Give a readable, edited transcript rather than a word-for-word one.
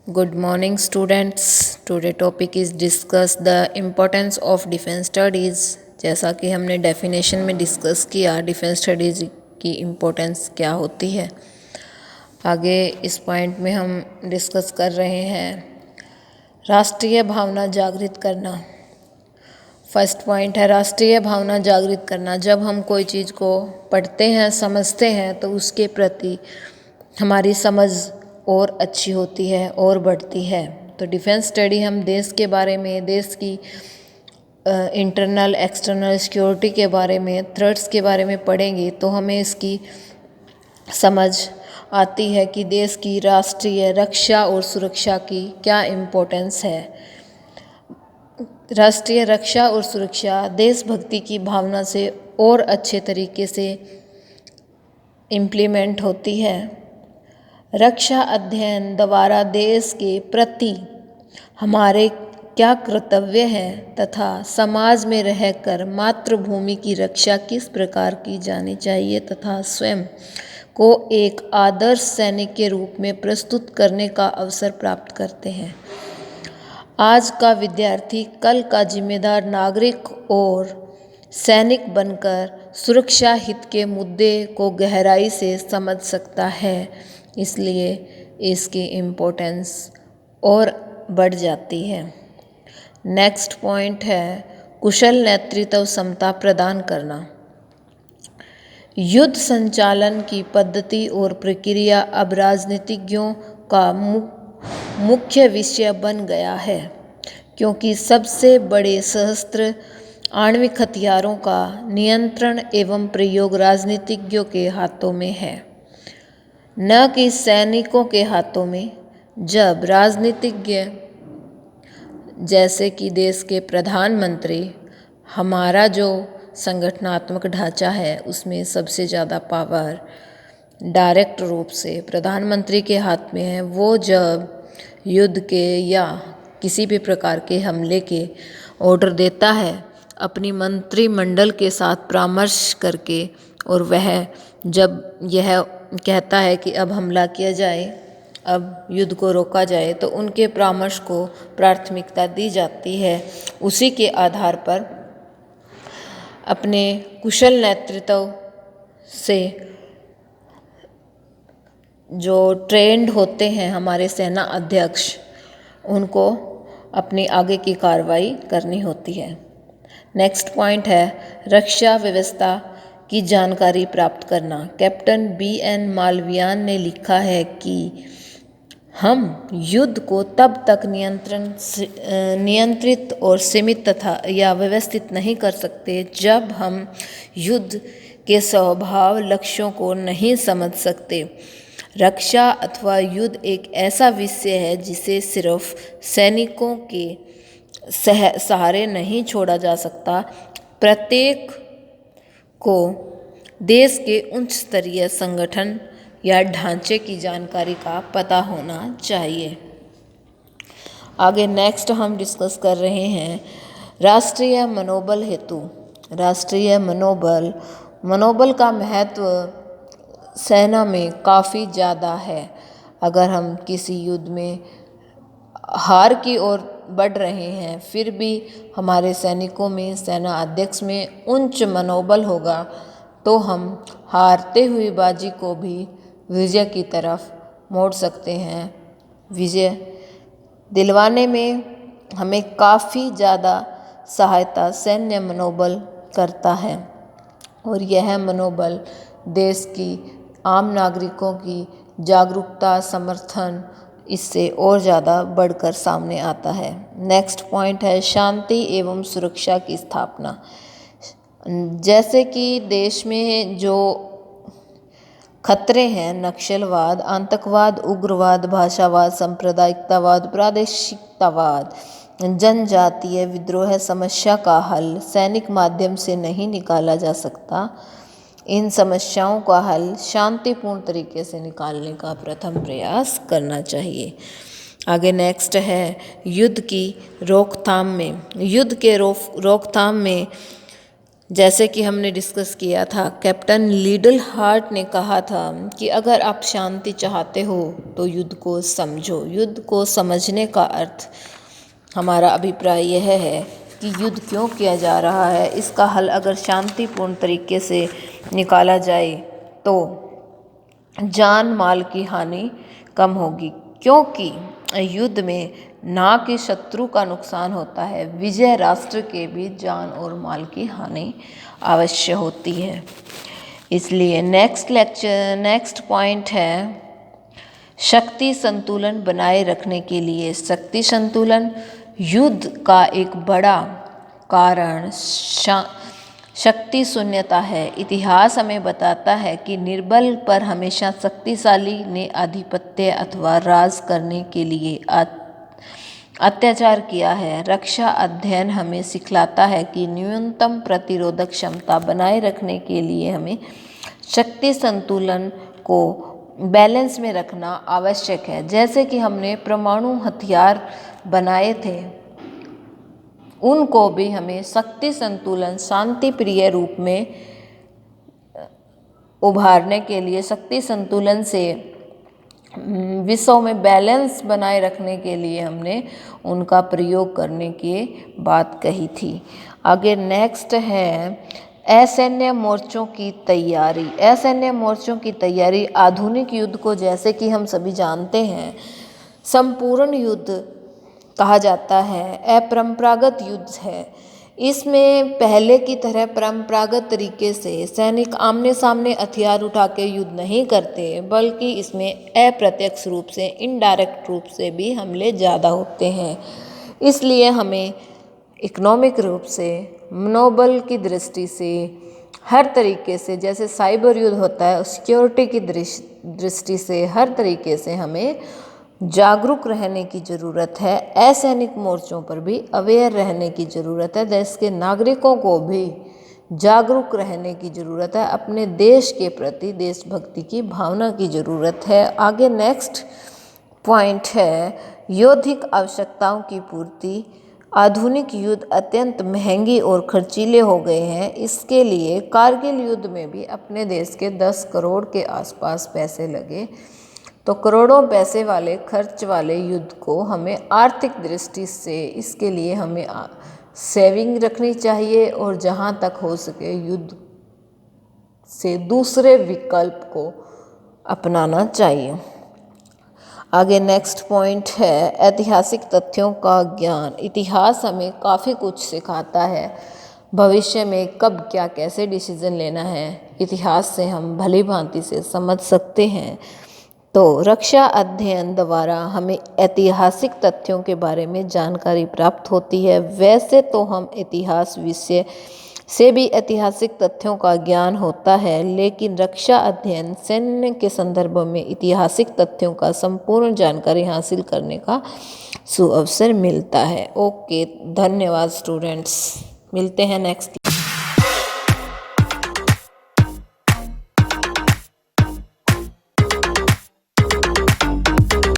Good morning, students. Today topic is discuss the importance of defense studies. जैसा कि हमने definition में discuss किया डिफेंस स्टडीज की इम्पोर्टेंस क्या होती है। आगे इस पॉइंट में हम डिस्कस कर रहे हैं राष्ट्रीय भावना जागृत करना। फर्स्ट पॉइंट है राष्ट्रीय भावना जागृत करना। जब हम कोई चीज़ को पढ़ते हैं, समझते हैं, तो उसके प्रति हमारी समझ और अच्छी होती है और बढ़ती है। तो डिफेंस स्टडी हम देश के बारे में, देश की इंटरनल एक्सटर्नल सिक्योरिटी के बारे में, थ्रेट्स के बारे में पढ़ेंगे तो हमें इसकी समझ आती है कि देश की राष्ट्रीय रक्षा और सुरक्षा की क्या इम्पोर्टेंस है। राष्ट्रीय रक्षा और सुरक्षा देशभक्ति की भावना से और अच्छे तरीके से इम्प्लीमेंट होती है। रक्षा अध्ययन द्वारा देश के प्रति हमारे क्या कर्तव्य हैं तथा समाज में रहकर मातृभूमि की रक्षा किस प्रकार की जानी चाहिए तथा स्वयं को एक आदर्श सैनिक के रूप में प्रस्तुत करने का अवसर प्राप्त करते हैं। आज का विद्यार्थी कल का जिम्मेदार नागरिक और सैनिक बनकर सुरक्षा हित के मुद्दे को गहराई से समझ सकता है, इसलिए इसकी इम्पोर्टेंस और बढ़ जाती है। नेक्स्ट पॉइंट है कुशल नेतृत्व क्षमता प्रदान करना। युद्ध संचालन की पद्धति और प्रक्रिया अब राजनीतिज्ञों का मुख्य विषय बन गया है, क्योंकि सबसे बड़े सशस्त्र आणविक हथियारों का नियंत्रण एवं प्रयोग राजनीतिज्ञों के हाथों में है, न कि सैनिकों के हाथों में। जब राजनीतिज्ञ जैसे कि देश के प्रधानमंत्री, हमारा जो संगठनात्मक ढांचा है उसमें सबसे ज़्यादा पावर डायरेक्ट रूप से प्रधानमंत्री के हाथ में है, वो जब युद्ध के या किसी भी प्रकार के हमले के ऑर्डर देता है अपनी मंत्रिमंडल के साथ परामर्श करके, और वह जब यह कहता है कि अब हमला किया जाए, अब युद्ध को रोका जाए, तो उनके परामर्श को प्राथमिकता दी जाती है। उसी के आधार पर अपने कुशल नेतृत्व से जो ट्रेंड होते हैं हमारे सेना अध्यक्ष, उनको अपनी आगे की कार्रवाई करनी होती है। नेक्स्ट पॉइंट है रक्षा व्यवस्था की जानकारी प्राप्त करना। कैप्टन BN मालवियान ने लिखा है कि हम युद्ध को तब तक नियंत्रित और सीमित तथा या व्यवस्थित नहीं कर सकते जब हम युद्ध के स्वभाव लक्ष्यों को नहीं समझ सकते। रक्षा अथवा युद्ध एक ऐसा विषय है जिसे सिर्फ सैनिकों के सहारे नहीं छोड़ा जा सकता। प्रत्येक को देश के उच्च स्तरीय संगठन या ढांचे की जानकारी का पता होना चाहिए। आगे नेक्स्ट हम डिस्कस कर रहे हैं राष्ट्रीय मनोबल हेतु। राष्ट्रीय मनोबल का महत्व सेना में काफ़ी ज़्यादा है। अगर हम किसी युद्ध में हार की ओर बढ़ रहे हैं, फिर भी हमारे सैनिकों में, सेना अध्यक्ष में उच्च मनोबल होगा, तो हम हारते हुई बाजी को भी विजय की तरफ मोड़ सकते हैं। विजय दिलवाने में हमें काफ़ी ज़्यादा सहायता सैन्य मनोबल करता है, और यह मनोबल देश की आम नागरिकों की जागरूकता, समर्थन, इससे और ज़्यादा बढ़कर सामने आता है। नेक्स्ट पॉइंट है शांति एवं सुरक्षा की स्थापना। जैसे कि देश में जो खतरे हैं, नक्सलवाद, आतंकवाद, उग्रवाद, भाषावाद, सांप्रदायिकतावाद, प्रादेशिकतावाद, जनजातीय विद्रोह, समस्या का हल सैनिक माध्यम से नहीं निकाला जा सकता। इन समस्याओं का हल शांतिपूर्ण तरीके से निकालने का प्रथम प्रयास करना चाहिए। आगे नेक्स्ट है युद्ध की रोकथाम में। युद्ध के रोकथाम में जैसे कि हमने डिस्कस किया था, कैप्टन लीडल हार्ट ने कहा था कि अगर आप शांति चाहते हो तो युद्ध को समझो। युद्ध को समझने का अर्थ, हमारा अभिप्राय यह है कि युद्ध क्यों किया जा रहा है, इसका हल अगर शांतिपूर्ण तरीके से निकाला जाए तो जान माल की हानि कम होगी, क्योंकि युद्ध में ना कि शत्रु का नुकसान होता है, विजय राष्ट्र के भी जान और माल की हानि अवश्य होती है। इसलिए नेक्स्ट पॉइंट है शक्ति संतुलन बनाए रखने के लिए। शक्ति संतुलन युद्ध का एक बड़ा कारण शक्ति शून्यता है। इतिहास हमें बताता है कि निर्बल पर हमेशा शक्तिशाली ने आधिपत्य अथवा राज करने के लिए अत्याचार किया है। रक्षा अध्ययन हमें सिखलाता है कि न्यूनतम प्रतिरोधक क्षमता बनाए रखने के लिए हमें शक्ति संतुलन को बैलेंस में रखना आवश्यक है। जैसे कि हमने परमाणु हथियार बनाए थे, उनको भी हमें शक्ति संतुलन शांति प्रिय रूप में उभारने के लिए, शक्ति संतुलन से विश्व में बैलेंस बनाए रखने के लिए हमने उनका प्रयोग करने की बात कही थी। आगे नेक्स्ट है असैन्य मोर्चों की तैयारी। असैन्य मोर्चों की तैयारी आधुनिक युद्ध को, जैसे कि हम सभी जानते हैं, संपूर्ण युद्ध कहा जाता है। अपरंपरागत युद्ध है। इसमें पहले की तरह परंपरागत तरीके से सैनिक आमने सामने हथियार उठा के युद्ध नहीं करते, बल्कि इसमें अप्रत्यक्ष रूप से, इनडायरेक्ट रूप से भी हमले ज़्यादा होते हैं। इसलिए हमें इकोनॉमिक रूप से, मनोबल की दृष्टि से, हर तरीके से, जैसे साइबर युद्ध होता है, सिक्योरिटी की दृष्टि से, हर तरीके से हमें जागरूक रहने की ज़रूरत है। असैनिक मोर्चों पर भी अवेयर रहने की ज़रूरत है। देश के नागरिकों को भी जागरूक रहने की ज़रूरत है। अपने देश के प्रति देशभक्ति की भावना की ज़रूरत है। आगे नेक्स्ट पॉइंट है यौद्धिक आवश्यकताओं की पूर्ति। आधुनिक युद्ध अत्यंत महंगी और खर्चीले हो गए हैं। इसके लिए कारगिल युद्ध में भी अपने देश के 10 करोड़ के आसपास पैसे लगे। तो करोड़ों पैसे वाले खर्च वाले युद्ध को हमें आर्थिक दृष्टि से, इसके लिए हमें सेविंग रखनी चाहिए और जहाँ तक हो सके युद्ध से दूसरे विकल्प को अपनाना चाहिए। आगे नेक्स्ट पॉइंट है ऐतिहासिक तथ्यों का ज्ञान। इतिहास हमें काफ़ी कुछ सिखाता है। भविष्य में कब क्या कैसे डिसीजन लेना है, इतिहास से हम भली भांति से समझ सकते हैं। तो रक्षा अध्ययन द्वारा हमें ऐतिहासिक तथ्यों के बारे में जानकारी प्राप्त होती है। वैसे तो हम इतिहास विषय से भी ऐतिहासिक तथ्यों का ज्ञान होता है, लेकिन रक्षा अध्ययन सैन्य के संदर्भ में ऐतिहासिक तथ्यों का संपूर्ण जानकारी हासिल करने का सुअवसर मिलता है। ओके, धन्यवाद स्टूडेंट्स, मिलते हैं नेक्स्ट।